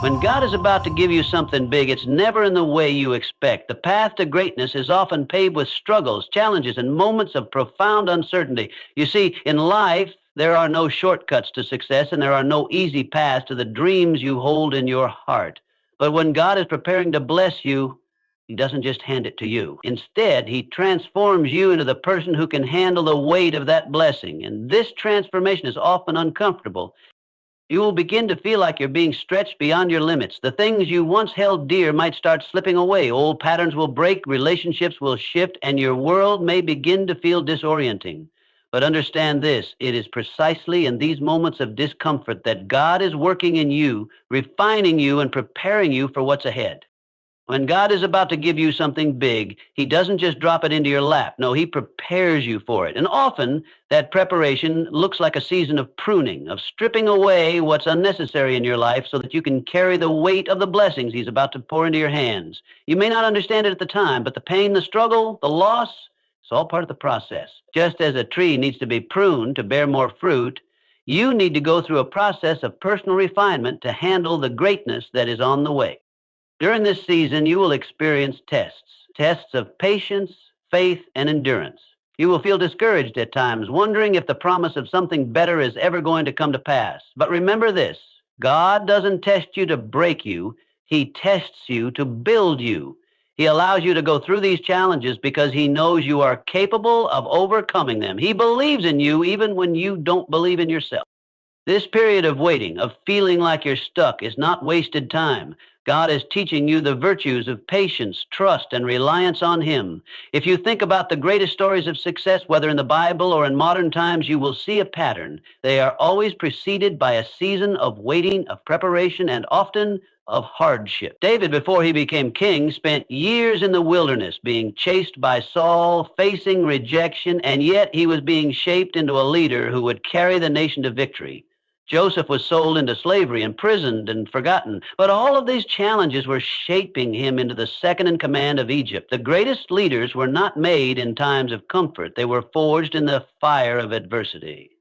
When God is about to give you something big, it's never in the way you expect. The path to greatness is often paved with struggles, challenges, and moments of profound uncertainty. You see, in life, there are no shortcuts to success, and there are no easy paths to the dreams you hold in your heart. But when God is preparing to bless you, He doesn't just hand it to you. Instead, He transforms you into the person who can handle the weight of that blessing. And this transformation is often uncomfortable. You will begin to feel like you're being stretched beyond your limits. The things you once held dear might start slipping away. Old patterns will break, relationships will shift, and your world may begin to feel disorienting. But understand this, it is precisely in these moments of discomfort that God is working in you, refining you, and preparing you for what's ahead. When God is about to give you something big, He doesn't just drop it into your lap. No, He prepares you for it. And often, that preparation looks like a season of pruning, of stripping away what's unnecessary in your life so that you can carry the weight of the blessings He's about to pour into your hands. You may not understand it at the time, but the pain, the struggle, the loss, it's all part of the process. Just as a tree needs to be pruned to bear more fruit, you need to go through a process of personal refinement to handle the greatness that is on the way. During this season, you will experience tests of patience, faith, and endurance. You will feel discouraged at times, wondering if the promise of something better is ever going to come to pass. But remember this, God doesn't test you to break you. He tests you to build you. He allows you to go through these challenges because He knows you are capable of overcoming them. He believes in you even when you don't believe in yourself. This period of waiting, of feeling like you're stuck, is not wasted time. God is teaching you the virtues of patience, trust, and reliance on Him. If you think about the greatest stories of success, whether in the Bible or in modern times, you will see a pattern. They are always preceded by a season of waiting, of preparation, and often of hardship. David, before he became king, spent years in the wilderness, being chased by Saul, facing rejection, and yet he was being shaped into a leader who would carry the nation to victory. Joseph was sold into slavery, imprisoned, and forgotten. But all of these challenges were shaping him into the second in command of Egypt. The greatest leaders were not made in times of comfort. They were forged in the fire of adversity.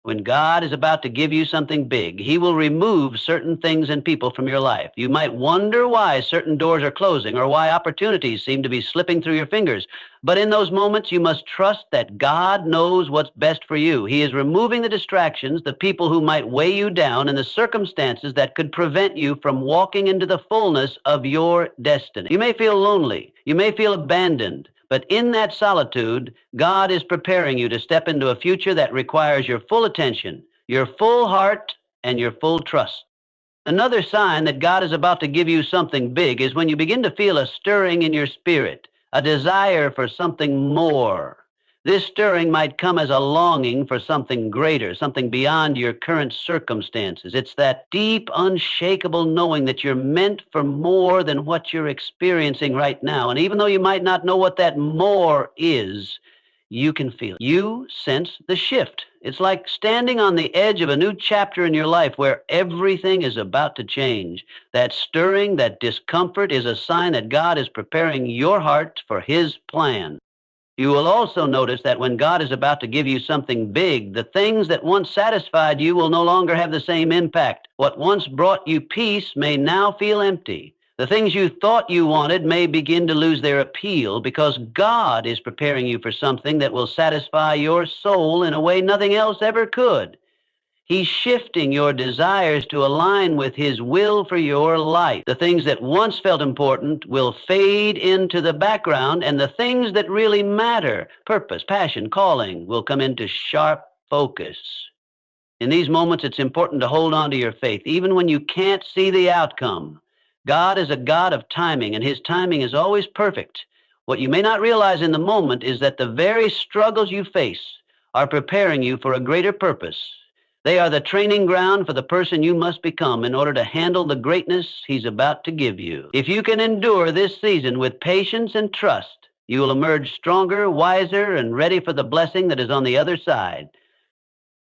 When God is about to give you something big, He will remove certain things and people from your life. You might wonder why certain doors are closing or why opportunities seem to be slipping through your fingers. But in those moments, you must trust that God knows what's best for you. He is removing the distractions, the people who might weigh you down, and the circumstances that could prevent you from walking into the fullness of your destiny. You may feel lonely. You may feel abandoned. But in that solitude, God is preparing you to step into a future that requires your full attention, your full heart, and your full trust. Another sign that God is about to give you something big is when you begin to feel a stirring in your spirit, a desire for something more. This stirring might come as a longing for something greater, something beyond your current circumstances. It's that deep, unshakable knowing that you're meant for more than what you're experiencing right now. And even though you might not know what that more is, you can feel it. You sense the shift. It's like standing on the edge of a new chapter in your life where everything is about to change. That stirring, that discomfort is a sign that God is preparing your heart for His plan. You will also notice that when God is about to give you something big, the things that once satisfied you will no longer have the same impact. What once brought you peace may now feel empty. The things you thought you wanted may begin to lose their appeal because God is preparing you for something that will satisfy your soul in a way nothing else ever could. He's shifting your desires to align with His will for your life. The things that once felt important will fade into the background, and the things that really matter, purpose, passion, calling, will come into sharp focus. In these moments, it's important to hold on to your faith, even when you can't see the outcome. God is a God of timing, and His timing is always perfect. What you may not realize in the moment is that the very struggles you face are preparing you for a greater purpose. They are the training ground for the person you must become in order to handle the greatness He's about to give you. If you can endure this season with patience and trust, you will emerge stronger, wiser, and ready for the blessing that is on the other side.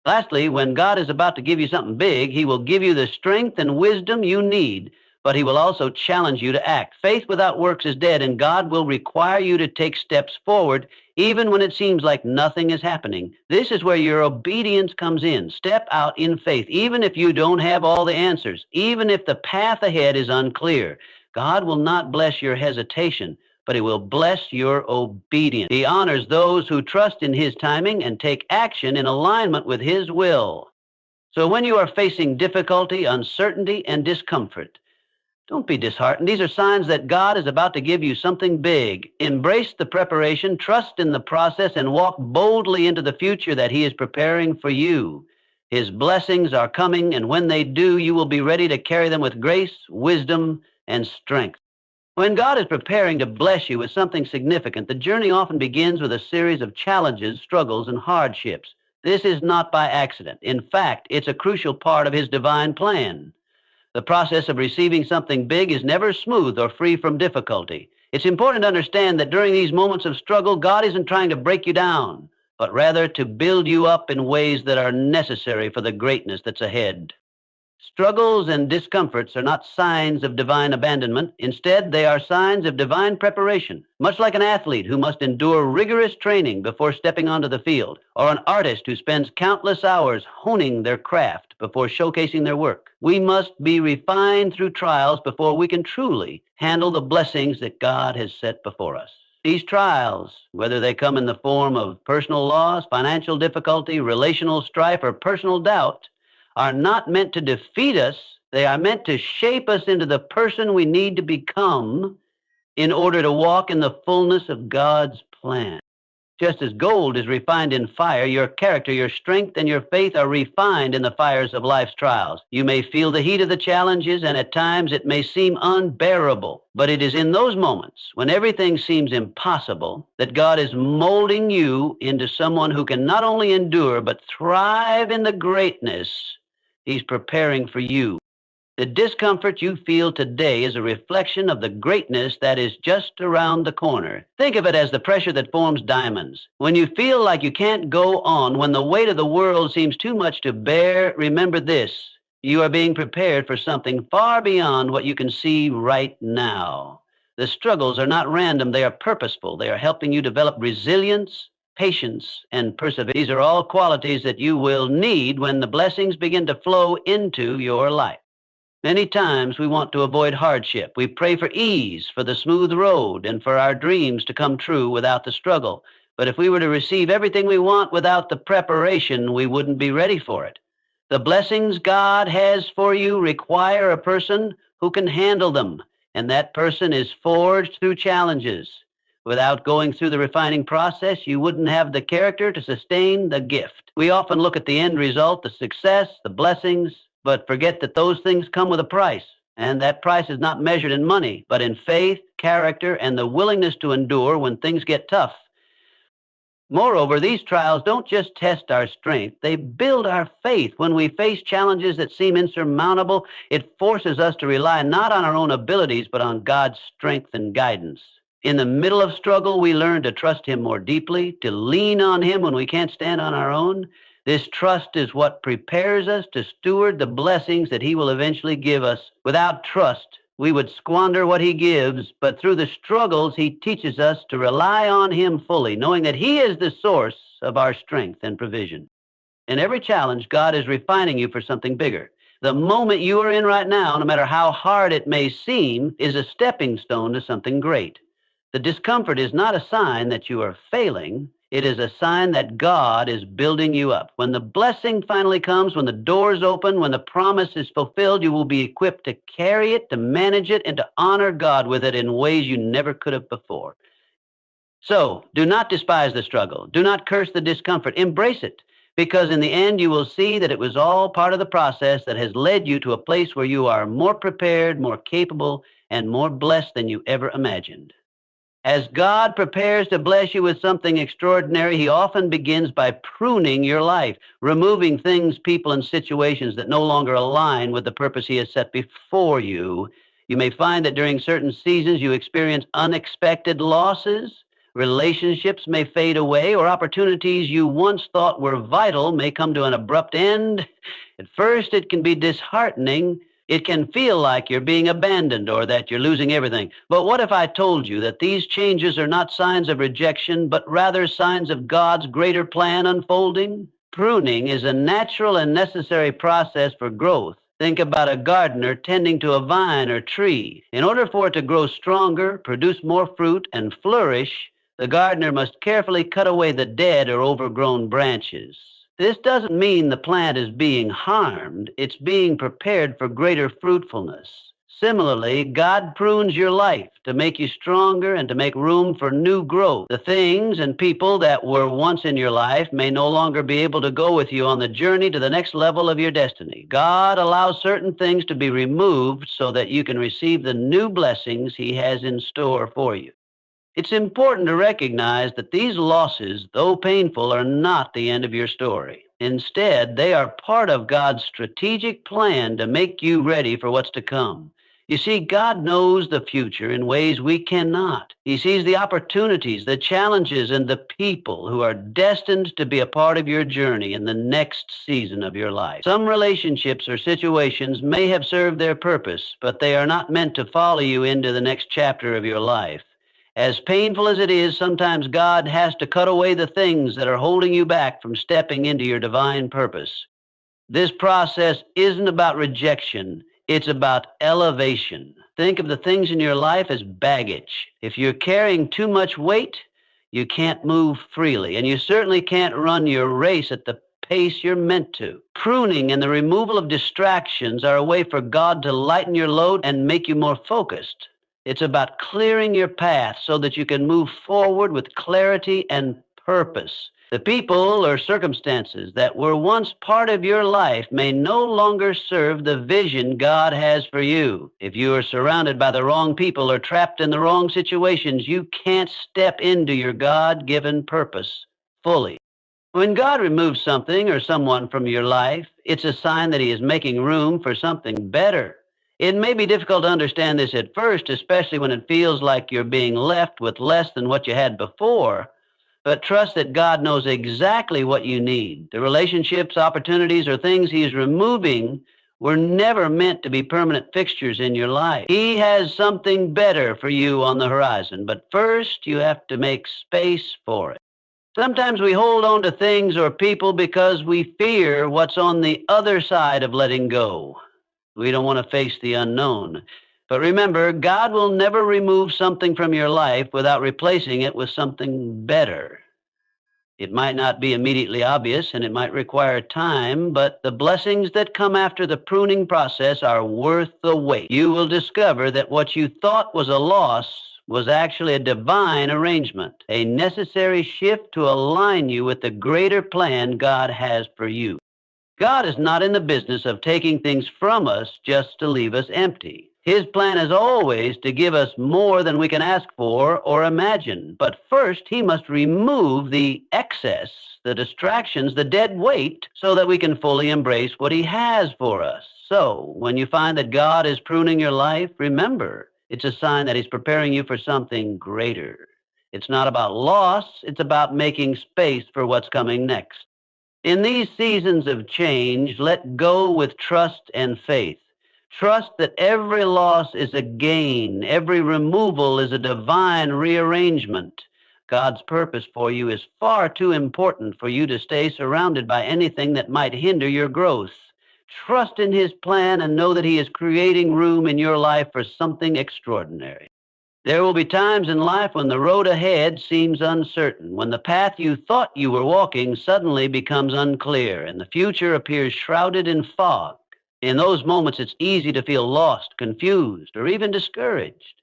Lastly, when God is about to give you something big, He will give you the strength and wisdom you need but he will also challenge you to act. Faith without works is dead, and God will require you to take steps forward even when it seems like nothing is happening. This is where your obedience comes in. Step out in faith, even if you don't have all the answers, even if the path ahead is unclear. God will not bless your hesitation, but he will bless your obedience. He honors those who trust in his timing and take action in alignment with his will. So when you are facing difficulty, uncertainty, and discomfort, don't be disheartened. These are signs that God is about to give you something big. Embrace the preparation, trust in the process, and walk boldly into the future that he is preparing for you. His blessings are coming, and when they do, you will be ready to carry them with grace, wisdom, and strength. When God is preparing to bless you with something significant, the journey often begins with a series of challenges, struggles, and hardships. This is not by accident. In fact, it's a crucial part of his divine plan. The process of receiving something big is never smooth or free from difficulty. It's important to understand that during these moments of struggle, God isn't trying to break you down, but rather to build you up in ways that are necessary for the greatness that's ahead. Struggles and discomforts are not signs of divine abandonment. Instead, they are signs of divine preparation, much like an athlete who must endure rigorous training before stepping onto the field, or an artist who spends countless hours honing their craft before showcasing their work. We must be refined through trials before we can truly handle the blessings that God has set before us. These trials, whether they come in the form of personal loss, financial difficulty, relational strife, or personal doubt, are not meant to defeat us. They are meant to shape us into the person we need to become in order to walk in the fullness of God's plan. Just as gold is refined in fire, your character, your strength, and your faith are refined in the fires of life's trials. You may feel the heat of the challenges, and at times it may seem unbearable. But it is in those moments when everything seems impossible that God is molding you into someone who can not only endure, but thrive in the greatness he's preparing for you. The discomfort you feel today is a reflection of the greatness that is just around the corner. Think of it as the pressure that forms diamonds. When you feel like you can't go on, when the weight of the world seems too much to bear, remember this: you are being prepared for something far beyond what you can see right now. The struggles are not random, they are purposeful. They are helping you develop resilience, patience, and perseverance. These are all qualities that you will need when the blessings begin to flow into your life. Many times we want to avoid hardship. We pray for ease, for the smooth road, and for our dreams to come true without the struggle. But if we were to receive everything we want without the preparation, we wouldn't be ready for it. The blessings God has for you require a person who can handle them, and that person is forged through challenges. Without going through the refining process, you wouldn't have the character to sustain the gift. We often look at the end result, the success, the blessings, but forget that those things come with a price. And that price is not measured in money, but in faith, character, and the willingness to endure when things get tough. Moreover, these trials don't just test our strength, they build our faith. When we face challenges that seem insurmountable, it forces us to rely not on our own abilities, but on God's strength and guidance. In the middle of struggle, we learn to trust him more deeply, to lean on him when we can't stand on our own. This trust is what prepares us to steward the blessings that he will eventually give us. Without trust, we would squander what he gives, but through the struggles, he teaches us to rely on him fully, knowing that he is the source of our strength and provision. In every challenge, God is refining you for something bigger. The moment you are in right now, no matter how hard it may seem, is a stepping stone to something great. The discomfort is not a sign that you are failing. It is a sign that God is building you up. When the blessing finally comes, when the doors open, when the promise is fulfilled, you will be equipped to carry it, to manage it, and to honor God with it in ways you never could have before. So, do not despise the struggle. Do not curse the discomfort. Embrace it, because in the end, you will see that it was all part of the process that has led you to a place where you are more prepared, more capable, and more blessed than you ever imagined. As God prepares to bless you with something extraordinary, he often begins by pruning your life, removing things, people, and situations that no longer align with the purpose he has set before you. You may find that during certain seasons you experience unexpected losses, relationships may fade away, or opportunities you once thought were vital may come to an abrupt end. At first, it can be disheartening, It can feel like you're being abandoned or that you're losing everything. But what if I told you that these changes are not signs of rejection, but rather signs of God's greater plan unfolding? Pruning is a natural and necessary process for growth. Think about a gardener tending to a vine or tree. In order for it to grow stronger, produce more fruit, and flourish, the gardener must carefully cut away the dead or overgrown branches. This doesn't mean the plant is being harmed, it's being prepared for greater fruitfulness. Similarly, God prunes your life to make you stronger and to make room for new growth. The things and people that were once in your life may no longer be able to go with you on the journey to the next level of your destiny. God allows certain things to be removed so that you can receive the new blessings He has in store for you. It's important to recognize that these losses, though painful, are not the end of your story. Instead, they are part of God's strategic plan to make you ready for what's to come. You see, God knows the future in ways we cannot. He sees the opportunities, the challenges, and the people who are destined to be a part of your journey in the next season of your life. Some relationships or situations may have served their purpose, but they are not meant to follow you into the next chapter of your life. As painful as it is, sometimes God has to cut away the things that are holding you back from stepping into your divine purpose. This process isn't about rejection, it's about elevation. Think of the things in your life as baggage. If you're carrying too much weight, you can't move freely, and you certainly can't run your race at the pace you're meant to. Pruning and the removal of distractions are a way for God to lighten your load and make you more focused. It's about clearing your path so that you can move forward with clarity and purpose. The people or circumstances that were once part of your life may no longer serve the vision God has for you. If you are surrounded by the wrong people or trapped in the wrong situations, you can't step into your God-given purpose fully. When God removes something or someone from your life, it's a sign that He is making room for something better. It may be difficult to understand this at first, especially when it feels like you're being left with less than what you had before, but trust that God knows exactly what you need. The relationships, opportunities, or things He's removing were never meant to be permanent fixtures in your life. He has something better for you on the horizon, but first you have to make space for it. Sometimes we hold on to things or people because we fear what's on the other side of letting go. We don't want to face the unknown. But remember, God will never remove something from your life without replacing it with something better. It might not be immediately obvious and it might require time, but the blessings that come after the pruning process are worth the wait. You will discover that what you thought was a loss was actually a divine arrangement, a necessary shift to align you with the greater plan God has for you. God is not in the business of taking things from us just to leave us empty. His plan is always to give us more than we can ask for or imagine. But first, He must remove the excess, the distractions, the dead weight, so that we can fully embrace what He has for us. So, when you find that God is pruning your life, remember, it's a sign that He's preparing you for something greater. It's not about loss, it's about making space for what's coming next. In these seasons of change, let go with trust and faith. Trust that every loss is a gain, every removal is a divine rearrangement. God's purpose for you is far too important for you to stay surrounded by anything that might hinder your growth. Trust in His plan and know that He is creating room in your life for something extraordinary. There will be times in life when the road ahead seems uncertain, when the path you thought you were walking suddenly becomes unclear, and the future appears shrouded in fog. In those moments, it's easy to feel lost, confused, or even discouraged.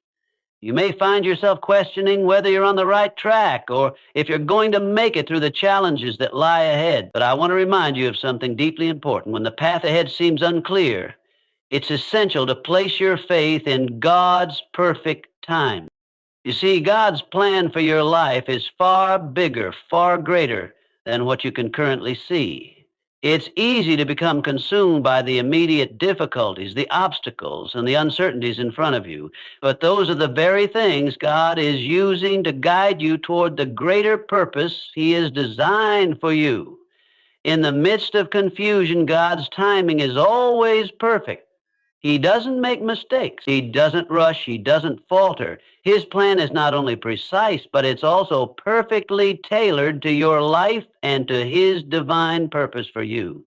You may find yourself questioning whether you're on the right track or if you're going to make it through the challenges that lie ahead. But I want to remind you of something deeply important. When the path ahead seems unclear, it's essential to place your faith in God's perfect time. You see, God's plan for your life is far bigger, far greater than what you can currently see. It's easy to become consumed by the immediate difficulties, the obstacles, and the uncertainties in front of you. But those are the very things God is using to guide you toward the greater purpose He has designed for you. In the midst of confusion, God's timing is always perfect. He doesn't make mistakes. He doesn't rush. He doesn't falter. His plan is not only precise, but it's also perfectly tailored to your life and to His divine purpose for you.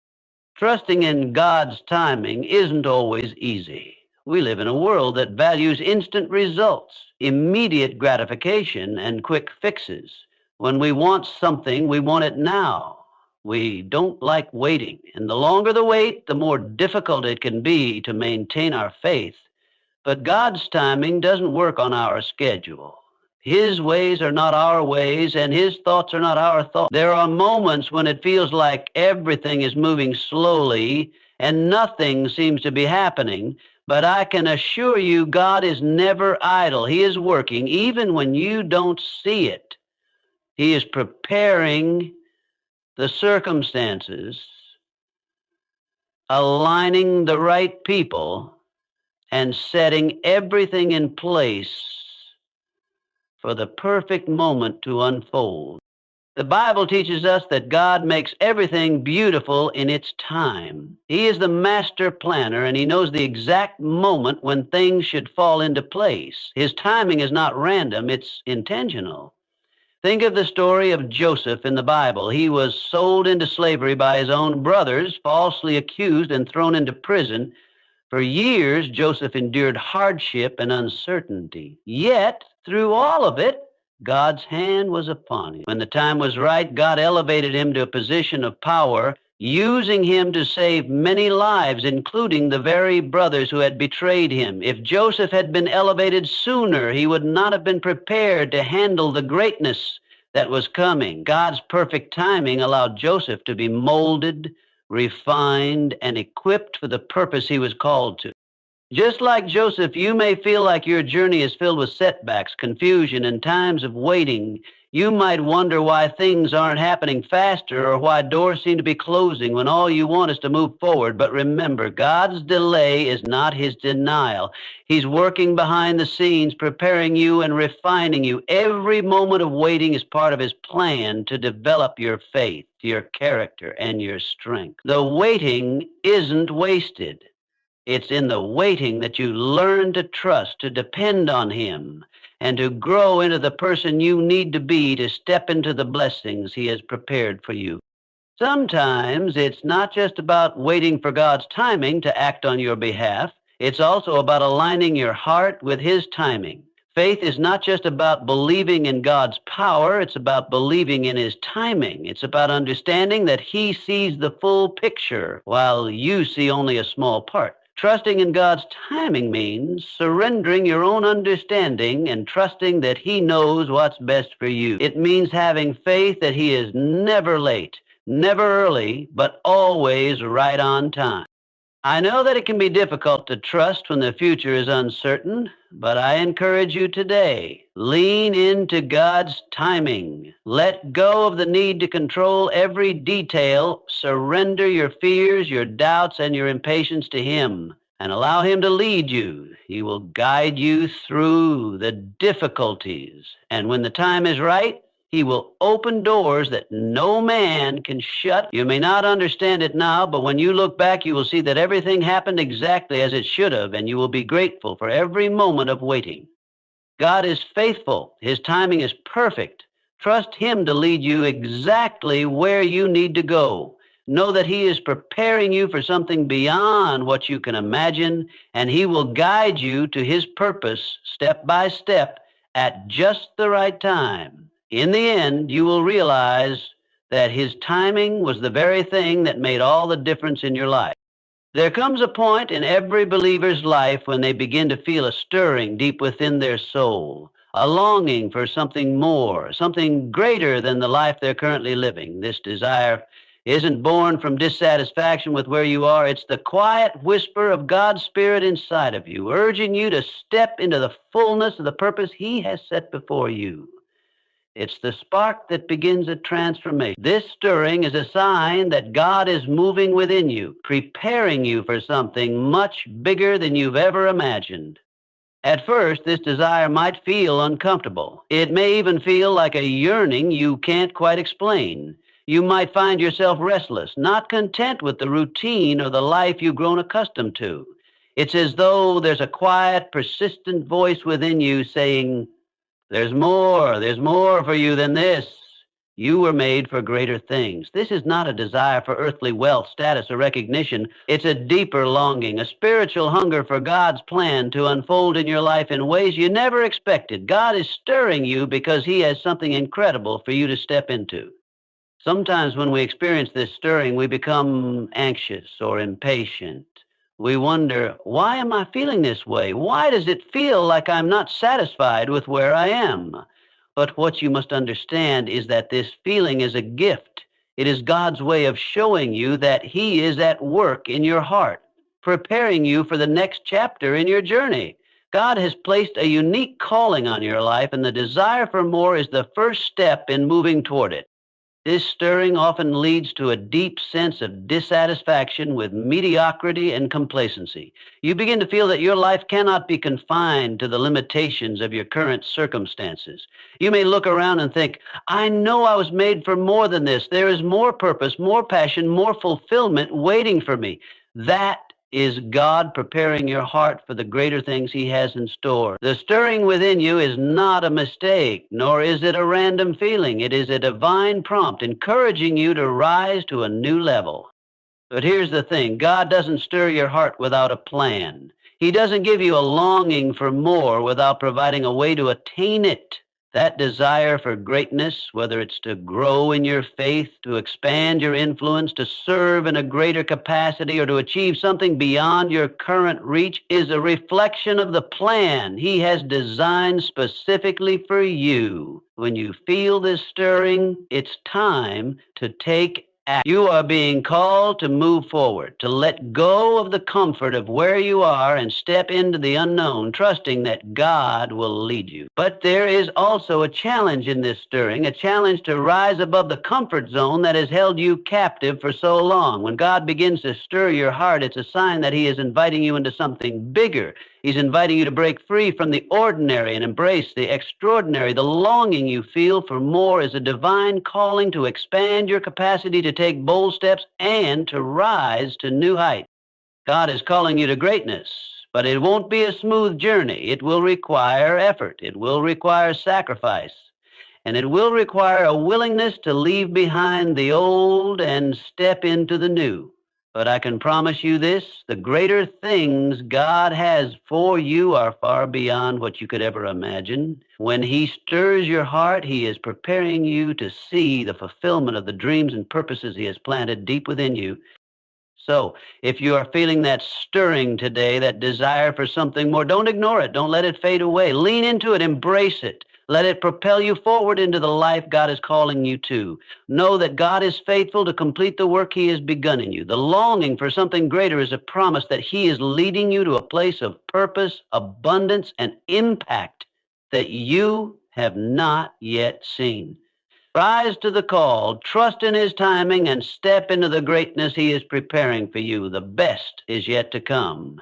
Trusting in God's timing isn't always easy. We live in a world that values instant results, immediate gratification, and quick fixes. When we want something, we want it now. We don't like waiting, and the longer the wait, the more difficult it can be to maintain our faith. But God's timing doesn't work on our schedule. His ways are not our ways, and His thoughts are not our thoughts. There are moments when it feels like everything is moving slowly and nothing seems to be happening. But I can assure you, God is never idle. He is working even when you don't see it. He is preparing the circumstances, aligning the right people, and setting everything in place for the perfect moment to unfold. The Bible teaches us that God makes everything beautiful in its time. He is the master planner, and He knows the exact moment when things should fall into place. His timing is not random, it's intentional. Think of the story of Joseph in the Bible. He was sold into slavery by his own brothers, falsely accused and thrown into prison. For years, Joseph endured hardship and uncertainty. Yet, through all of it, God's hand was upon him. When the time was right, God elevated him to a position of power, using him to save many lives, including the very brothers who had betrayed him. If Joseph had been elevated sooner, he would not have been prepared to handle the greatness that was coming. God's perfect timing allowed Joseph to be molded, refined, and equipped for the purpose he was called to. Just like Joseph, you may feel like your journey is filled with setbacks, confusion, and times of waiting. You might wonder why things aren't happening faster or why doors seem to be closing when all you want is to move forward. But remember, God's delay is not His denial. He's working behind the scenes, preparing you and refining you. Every moment of waiting is part of His plan to develop your faith, your character, and your strength. The waiting isn't wasted. It's in the waiting that you learn to trust, to depend on Him, and to grow into the person you need to be to step into the blessings He has prepared for you. Sometimes it's not just about waiting for God's timing to act on your behalf. It's also about aligning your heart with His timing. Faith is not just about believing in God's power. It's about believing in His timing. It's about understanding that He sees the full picture while you see only a small part. Trusting in God's timing means surrendering your own understanding and trusting that He knows what's best for you. It means having faith that He is never late, never early, but always right on time. I know that it can be difficult to trust when the future is uncertain, but I encourage you today, lean into God's timing. Let go of the need to control every detail. Surrender your fears, your doubts, and your impatience to Him, and allow Him to lead you. He will guide you through the difficulties, and when the time is right, He will open doors that no man can shut. You may not understand it now, but when you look back, you will see that everything happened exactly as it should have, and you will be grateful for every moment of waiting. God is faithful. His timing is perfect. Trust Him to lead you exactly where you need to go. Know that He is preparing you for something beyond what you can imagine, and He will guide you to His purpose step by step at just the right time. In the end, you will realize that His timing was the very thing that made all the difference in your life. There comes a point in every believer's life when they begin to feel a stirring deep within their soul, a longing for something more, something greater than the life they're currently living. This desire isn't born from dissatisfaction with where you are. It's the quiet whisper of God's Spirit inside of you, urging you to step into the fullness of the purpose He has set before you. It's the spark that begins a transformation. This stirring is a sign that God is moving within you, preparing you for something much bigger than you've ever imagined. At first, this desire might feel uncomfortable. It may even feel like a yearning you can't quite explain. You might find yourself restless, not content with the routine or the life you've grown accustomed to. It's as though there's a quiet, persistent voice within you saying, there's more for you than this. You were made for greater things. This is not a desire for earthly wealth, status, or recognition. It's a deeper longing, a spiritual hunger for God's plan to unfold in your life in ways you never expected. God is stirring you because He has something incredible for you to step into. Sometimes when we experience this stirring, we become anxious or impatient. We wonder, why am I feeling this way? Why does it feel like I'm not satisfied with where I am? But what you must understand is that this feeling is a gift. It is God's way of showing you that He is at work in your heart, preparing you for the next chapter in your journey. God has placed a unique calling on your life, and the desire for more is the first step in moving toward it. This stirring often leads to a deep sense of dissatisfaction with mediocrity and complacency. You begin to feel that your life cannot be confined to the limitations of your current circumstances. You may look around and think, I know I was made for more than this. There is more purpose, more passion, more fulfillment waiting for me. That is God preparing your heart for the greater things He has in store. The stirring within you is not a mistake, nor is it a random feeling. It is a divine prompt encouraging you to rise to a new level. But here's the thing, God doesn't stir your heart without a plan. He doesn't give you a longing for more without providing a way to attain it. That desire for greatness, whether it's to grow in your faith, to expand your influence, to serve in a greater capacity, or to achieve something beyond your current reach, is a reflection of the plan He has designed specifically for you. When you feel this stirring, it's time to take action. You are being called to move forward, to let go of the comfort of where you are and step into the unknown, trusting that God will lead you. But there is also a challenge in this stirring, a challenge to rise above the comfort zone that has held you captive for so long. When God begins to stir your heart, it's a sign that He is inviting you into something bigger. He's inviting you to break free from the ordinary and embrace the extraordinary. The longing you feel for more is a divine calling to expand your capacity to take bold steps and to rise to new heights. God is calling you to greatness, but it won't be a smooth journey. It will require effort. It will require sacrifice. And it will require a willingness to leave behind the old and step into the new. But I can promise you this, the greater things God has for you are far beyond what you could ever imagine. When He stirs your heart, He is preparing you to see the fulfillment of the dreams and purposes He has planted deep within you. So, if you are feeling that stirring today, that desire for something more, don't ignore it. Don't let it fade away. Lean into it. Embrace it. Let it propel you forward into the life God is calling you to. Know that God is faithful to complete the work He has begun in you. The longing for something greater is a promise that He is leading you to a place of purpose, abundance, and impact that you have not yet seen. Rise to the call, trust in His timing, and step into the greatness He is preparing for you. The best is yet to come.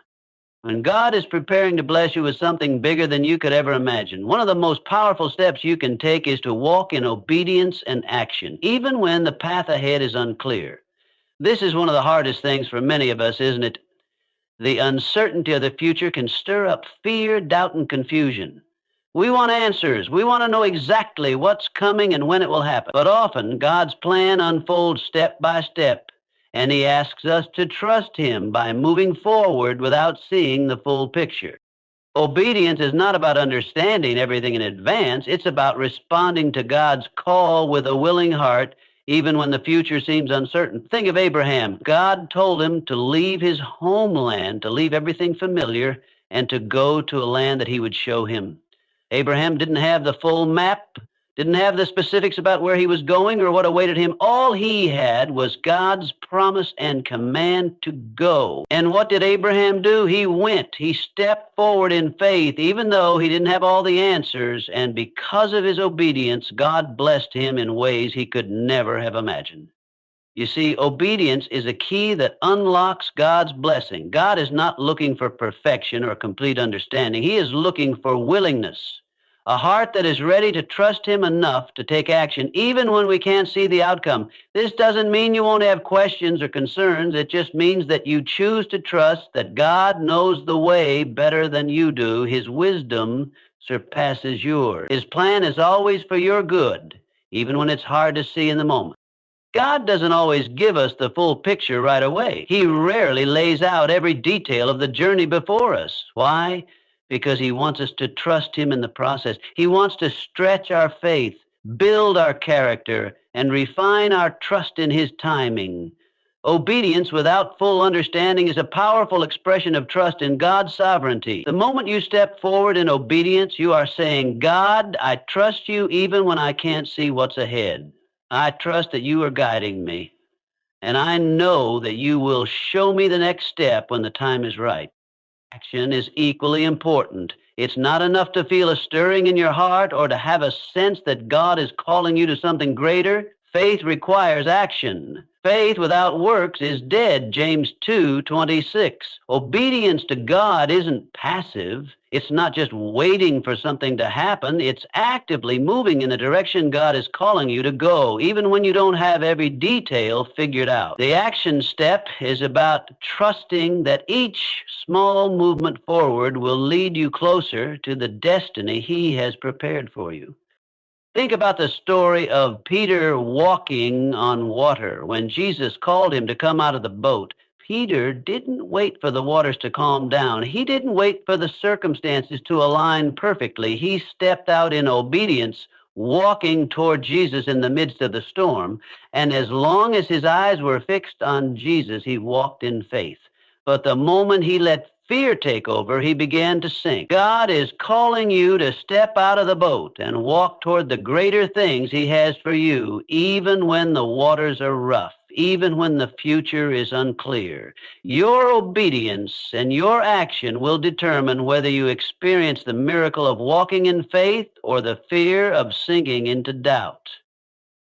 When God is preparing to bless you with something bigger than you could ever imagine, one of the most powerful steps you can take is to walk in obedience and action, even when the path ahead is unclear. This is one of the hardest things for many of us, isn't it? The uncertainty of the future can stir up fear, doubt, and confusion. We want answers. We want to know exactly what's coming and when it will happen. But often, God's plan unfolds step by step, and He asks us to trust Him by moving forward without seeing the full picture. Obedience is not about understanding everything in advance. It's about responding to God's call with a willing heart, even when the future seems uncertain. Think of Abraham. God told him to leave his homeland, to leave everything familiar, and to go to a land that He would show him. Abraham didn't have the full map, didn't have the specifics about where he was going or what awaited him. All he had was God's promise and command to go. And what did Abraham do? He went. He stepped forward in faith, even though he didn't have all the answers. And because of his obedience, God blessed him in ways he could never have imagined. You see, obedience is a key that unlocks God's blessing. God is not looking for perfection or complete understanding. He is looking for willingness. A heart that is ready to trust Him enough to take action, even when we can't see the outcome. This doesn't mean you won't have questions or concerns. It just means that you choose to trust that God knows the way better than you do. His wisdom surpasses yours. His plan is always for your good, even when it's hard to see in the moment. God doesn't always give us the full picture right away. He rarely lays out every detail of the journey before us. Why? Because He wants us to trust Him in the process. He wants to stretch our faith, build our character, and refine our trust in His timing. Obedience without full understanding is a powerful expression of trust in God's sovereignty. The moment you step forward in obedience, you are saying, God, I trust you even when I can't see what's ahead. I trust that you are guiding me, and I know that you will show me the next step when the time is right. Action is equally important. It's not enough to feel a stirring in your heart or to have a sense that God is calling you to something greater. Faith requires action. Faith without works is dead, James 2:26. Obedience to God isn't passive. It's not just waiting for something to happen. It's actively moving in the direction God is calling you to go, even when you don't have every detail figured out. The action step is about trusting that each small movement forward will lead you closer to the destiny He has prepared for you. Think about the story of Peter walking on water. When Jesus called him to come out of the boat, Peter didn't wait for the waters to calm down. He didn't wait for the circumstances to align perfectly. He stepped out in obedience, walking toward Jesus in the midst of the storm. And as long as his eyes were fixed on Jesus, he walked in faith. But the moment he let fear take over, he began to sink. God is calling you to step out of the boat and walk toward the greater things He has for you, even when the waters are rough, even when the future is unclear. Your obedience and your action will determine whether you experience the miracle of walking in faith or the fear of sinking into doubt.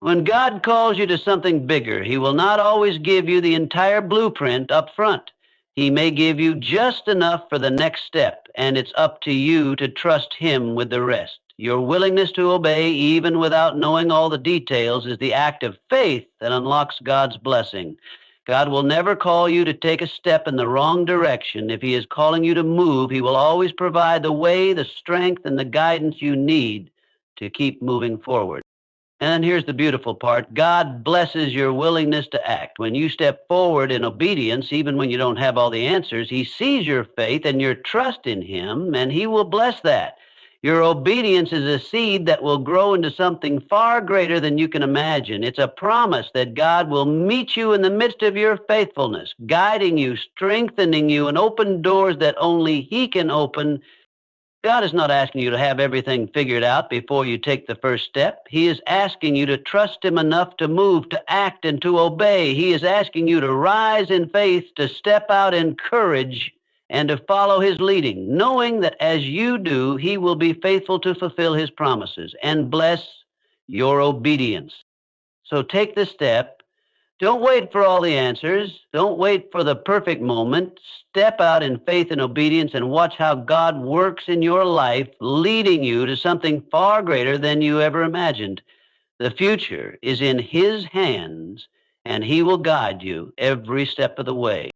When God calls you to something bigger, He will not always give you the entire blueprint up front. He may give you just enough for the next step, and it's up to you to trust Him with the rest. Your willingness to obey, even without knowing all the details, is the act of faith that unlocks God's blessing. God will never call you to take a step in the wrong direction. If He is calling you to move, He will always provide the way, the strength, and the guidance you need to keep moving forward. And here's the beautiful part. God blesses your willingness to act. When you step forward in obedience, even when you don't have all the answers, He sees your faith and your trust in Him, and He will bless that. Your obedience is a seed that will grow into something far greater than you can imagine. It's a promise that God will meet you in the midst of your faithfulness, guiding you, strengthening you, and open doors that only He can open. God is not asking you to have everything figured out before you take the first step. He is asking you to trust Him enough to move, to act, and to obey. He is asking you to rise in faith, to step out in courage, and to follow His leading, knowing that as you do, He will be faithful to fulfill His promises and bless your obedience. So take the step. Don't wait for all the answers. Don't wait for the perfect moment. Step out in faith and obedience and watch how God works in your life, leading you to something far greater than you ever imagined. The future is in His hands, and He will guide you every step of the way.